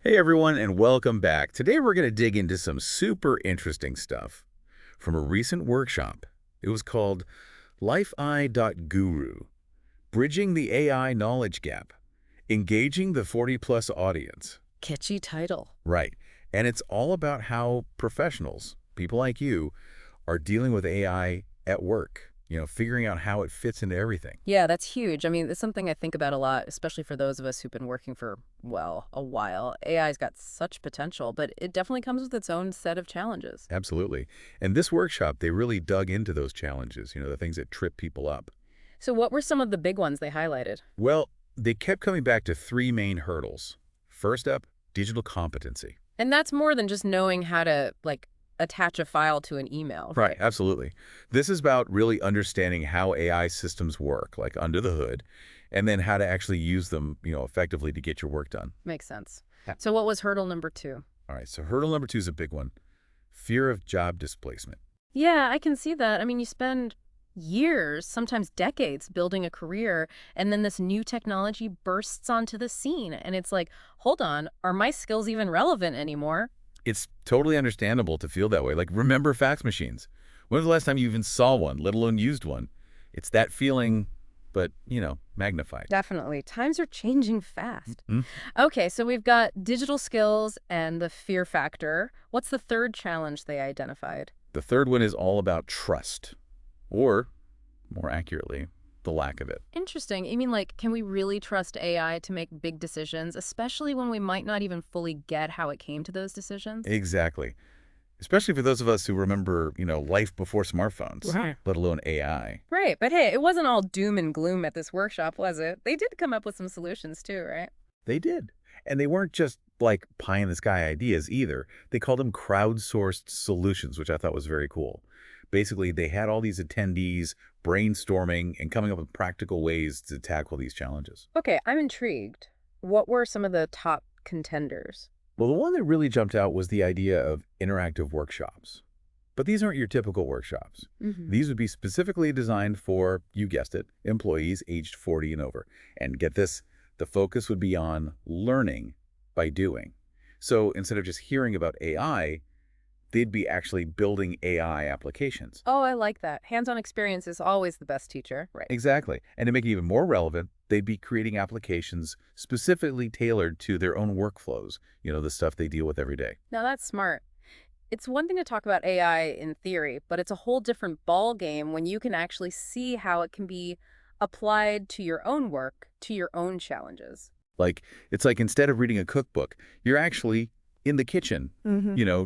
Hey everyone, and welcome back. Today we're going to dig into some super interesting stuff from a recent workshop. It was called LifeI.Guru, Bridging the AI Knowledge Gap, Engaging the 40-plus Audience. Catchy title. Right. And it's all about how professionals, people like you, are dealing with AI at work, figuring out how it fits into everything. Yeah, that's huge. I mean, it's something I think about a lot, especially for those of us who've been working for, well, a while. AI's got such potential, but it definitely comes with its own set of challenges. Absolutely. And this workshop, they really dug into those challenges, the things that trip people up. So what were some of the big ones they highlighted? Well, they kept coming back to three main hurdles. First up, digital competency. And that's more than just knowing how to, attach a file to an email, Right, right? absolutely. This is about really understanding how AI systems work, like under the hood, and then how to actually use them, effectively to get your work done. Makes sense. Yeah. So what was hurdle number 2? All right, so hurdle number 2 is a big one. Fear of job displacement. Yeah, I can see that. I mean, you spend years, sometimes decades, building a career, and then this new technology bursts onto the scene. And it's like, hold on, are my skills even relevant anymore? It's totally understandable to feel that way. Like, remember fax machines. When was the last time you even saw one, let alone used one? It's that feeling, but, magnified. Definitely. Times are changing fast. Mhm. Okay, so we've got digital skills and the fear factor. What's the third challenge they identified? The third one is all about trust, or, more accurately, the lack of it. Interesting. You mean, can we really trust AI to make big decisions, especially when we might not even fully get how it came to those decisions? Exactly. Especially for those of us who remember, life before smartphones, Right. let alone AI. Right, but hey, it wasn't all doom and gloom at this workshop, was it? They did come up with some solutions too, right? They did. And they weren't just like pie in the sky ideas either. They called them crowdsourced solutions, which I thought was very cool. Basically, they had all these attendees brainstorming and coming up with practical ways to tackle these challenges. Okay, I'm intrigued. What were some of the top contenders? Well, the one that really jumped out was the idea of interactive workshops. But these aren't your typical workshops. Hmm. These would be specifically designed for, you guessed it, employees aged 40 and over. And get this, the focus would be on learning by doing. So instead of just hearing about AI, they'd be actually building AI applications. Oh, I like that. Hands-on experience is always the best teacher. Right. Exactly. And to make it even more relevant, they'd be creating applications specifically tailored to their own workflows, the stuff they deal with every day. Now that's smart. It's one thing to talk about AI in theory, but it's a whole different ball game when you can actually see how it can be applied to your own work, to your own challenges. It's like instead of reading a cookbook, you're actually in the kitchen,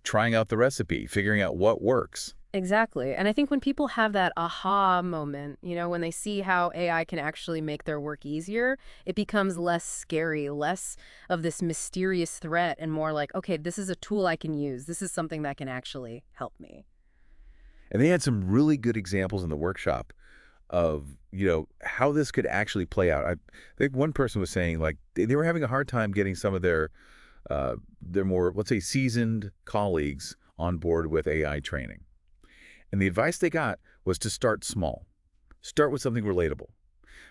trying out the recipe, figuring out what works. Exactly. And I think when people have that aha moment, when they see how AI can actually make their work easier, it becomes less scary, less of this mysterious threat, and more like, okay, this is a tool I can use. This is something that can actually help me. And they had some really good examples in the workshop of, how this could actually play out. I think one person was saying, like, they were having a hard time getting some of their more, let's say, seasoned colleagues on board with AI training. And the advice they got was to start small. Start with something relatable.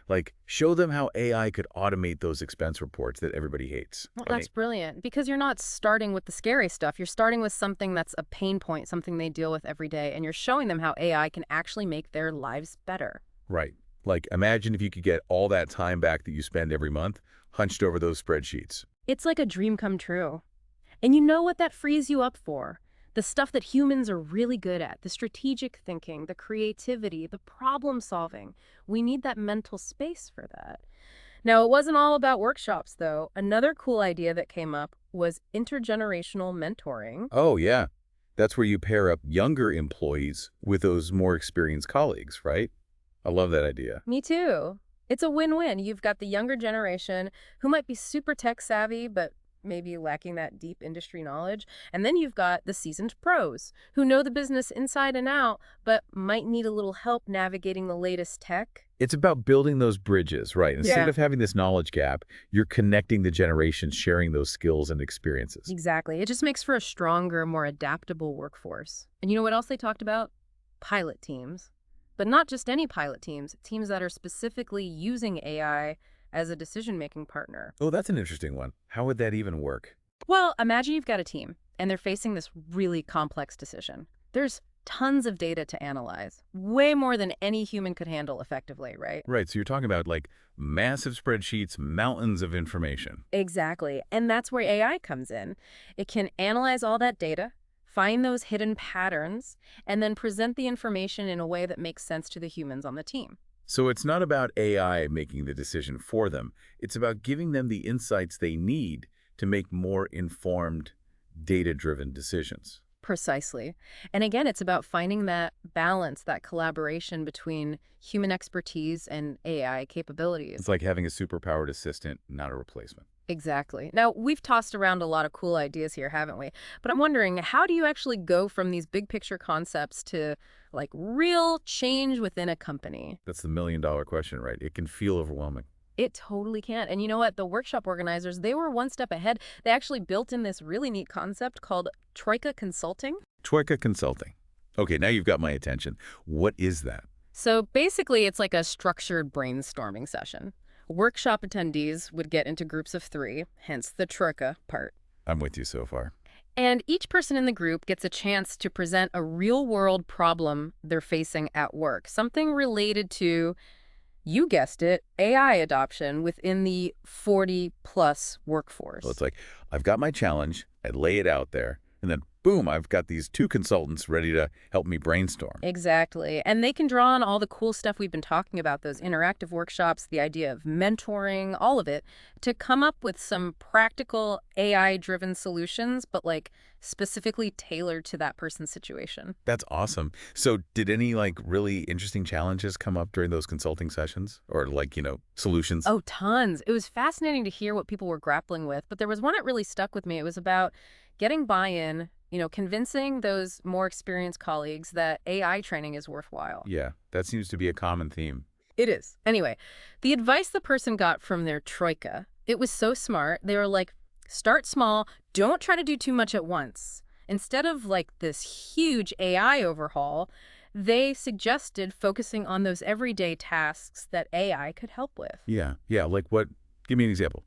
Like, show them how AI could automate those expense reports that everybody hates. Well, that's brilliant because you're not starting with the scary stuff. You're starting with something that's a pain point, something they deal with every day, and you're showing them how AI can actually make their lives better. Right. Like, imagine if you could get all that time back that you spend every month hunched over those spreadsheets. It's like a dream come true. And you know what that frees you up for? The stuff that humans are really good at, the strategic thinking, the creativity, the problem solving. We need that mental space for that. Now, it wasn't all about workshops, though. Another cool idea that came up was intergenerational mentoring. Oh, yeah. That's where you pair up younger employees with those more experienced colleagues, right? I love that idea. Me too. It's a win-win. You've got the younger generation who might be super tech savvy, but maybe lacking that deep industry knowledge. And then you've got the seasoned pros who know the business inside and out, but might need a little help navigating the latest tech. It's about building those bridges, right? Instead Yeah. of having this knowledge gap, you're connecting the generations, sharing those skills and experiences. Exactly. It just makes for a stronger, more adaptable workforce. And you know what else they talked about? Pilot teams. But not just any pilot teams, teams that are specifically using AI as a decision-making partner. Oh, that's an interesting one. How would that even work? Well, imagine you've got a team and they're facing this really complex decision. There's tons of data to analyze, way more than any human could handle effectively, right? Right, so you're talking about like massive spreadsheets, mountains of information. Exactly. And that's where AI comes in. It can analyze all that data, find those hidden patterns, and then present the information in a way that makes sense to the humans on the team. So it's not about AI making the decision for them. It's about giving them the insights they need to make more informed, data-driven decisions. Precisely. And again, it's about finding that balance, that collaboration between human expertise and AI It's capabilities. like having a superpowered assistant, not a replacement. Exactly. Now, we've tossed around a lot of cool ideas here, haven't we? But I'm wondering, how do you actually go from these big picture concepts to like real change within a company? That's the million-dollar question, right? It can feel overwhelming. It totally can. And you know what? The workshop organizers, they were one step ahead. They actually built in this really neat concept called Troika Consulting. Troika Consulting. Okay, now you've got my attention. What is that? So basically, it's like a structured brainstorming session. Workshop attendees would get into groups of three, hence the troika part. I'm with you so far. And each person in the group gets a chance to present a real-world problem they're facing at work, something related to, you guessed it, AI adoption within the 40-plus So it's workforce. like, I've got my challenge, I lay it out there, and then boom, I've got these two consultants ready to help me brainstorm. Exactly. And they can draw on all the cool stuff we've been talking about, those interactive workshops, the idea of mentoring, all of it, to come up with some practical AI-driven solutions, but like specifically tailored to that person's situation. That's awesome. So did any like really interesting challenges come up during those consulting sessions or like, solutions? Oh, tons. It was fascinating to hear what people were grappling with, but there was one that really stuck with me. It was about getting buy-in, convincing those more experienced colleagues that AI training is worthwhile. Yeah, that seems to be a common theme. It is. Anyway, the advice the person got from their troika, it was so smart. They were like, start small, don't try to do too much at once. Instead of like this huge AI overhaul, they suggested focusing on those everyday tasks that AI could help with. Yeah, like what? Give me an example.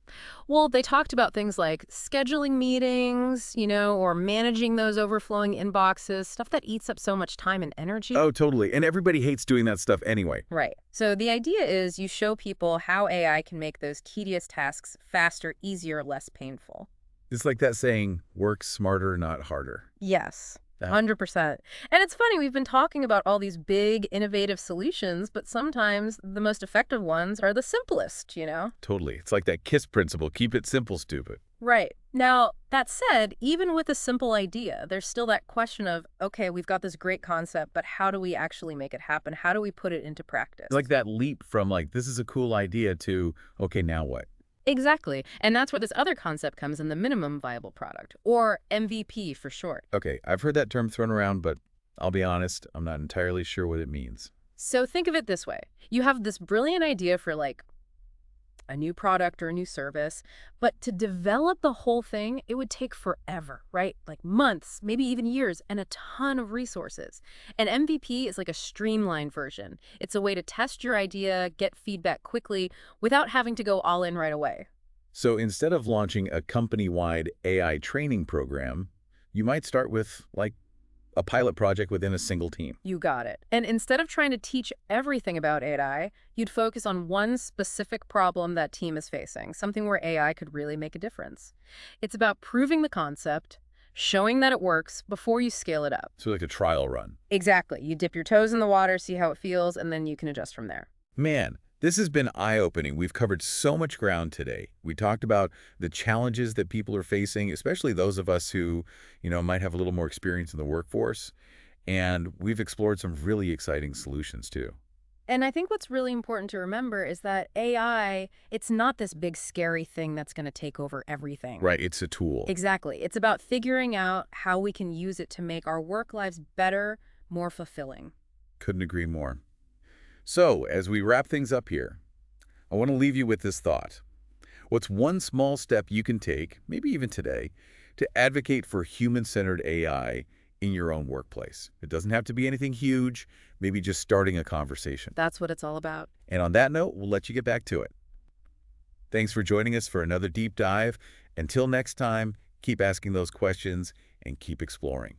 Well, they talked about things like scheduling meetings, or managing those overflowing inboxes, stuff that eats up so much time and energy. Oh, totally. And everybody hates doing that stuff anyway. Right. So the idea is you show people how AI can make those tedious tasks faster, easier, less painful. It's like that saying, work smarter, not harder. Yes, That 100%. And it's funny, we've been talking about all these big, innovative solutions, but sometimes the most effective ones are the simplest. totally. It's like that KISS principle. Keep it simple, stupid. Right. Now, that said, even with a simple idea, there's still that question of, okay, we've got this great concept, but how do we actually make it happen? How do we put it into practice? Like that leap from like, this is a cool idea to, okay, now what? Exactly. And that's where this other concept comes in, the minimum viable product, or MVP for short. Okay, I've heard that term thrown around, but I'll be honest, I'm not entirely sure what it means. So think of it this way. You have this brilliant idea for like a new product or a new service, but to develop the whole thing, it would take forever, right? Like months, maybe even years, and a ton of resources. An MVP is like a streamlined version. It's a way to test your idea, get feedback quickly, without having to go all in right away. So instead of launching a company-wide AI training program, you might start with like a pilot project within a single team. You got it. And instead of trying to teach everything about AI, you'd focus on one specific problem that team is facing, something where AI could really make a difference. It's about proving the concept, showing that it works before you scale it up. So like a trial run. Exactly. You dip your toes in the water, see how it feels, and then you can adjust from there. Man, this has been eye-opening. We've covered so much ground today. We talked about the challenges that people are facing, especially those of us who, might have a little more experience in the workforce. And we've explored some really exciting solutions too. And I think what's really important to remember is that AI, it's not this big scary thing that's going to take over everything. Right, it's a tool. Exactly. It's about figuring out how we can use it to make our work lives better, more fulfilling. Couldn't agree more. So, as we wrap things up here, I want to leave you with this thought. What's one small step you can take, maybe even today, to advocate for human-centered AI in your own workplace? It doesn't have to be anything huge, maybe just starting a conversation. That's what it's all about. And on that note, we'll let you get back to it. Thanks for joining us for another deep dive. Until next time, keep asking those questions, and keep exploring.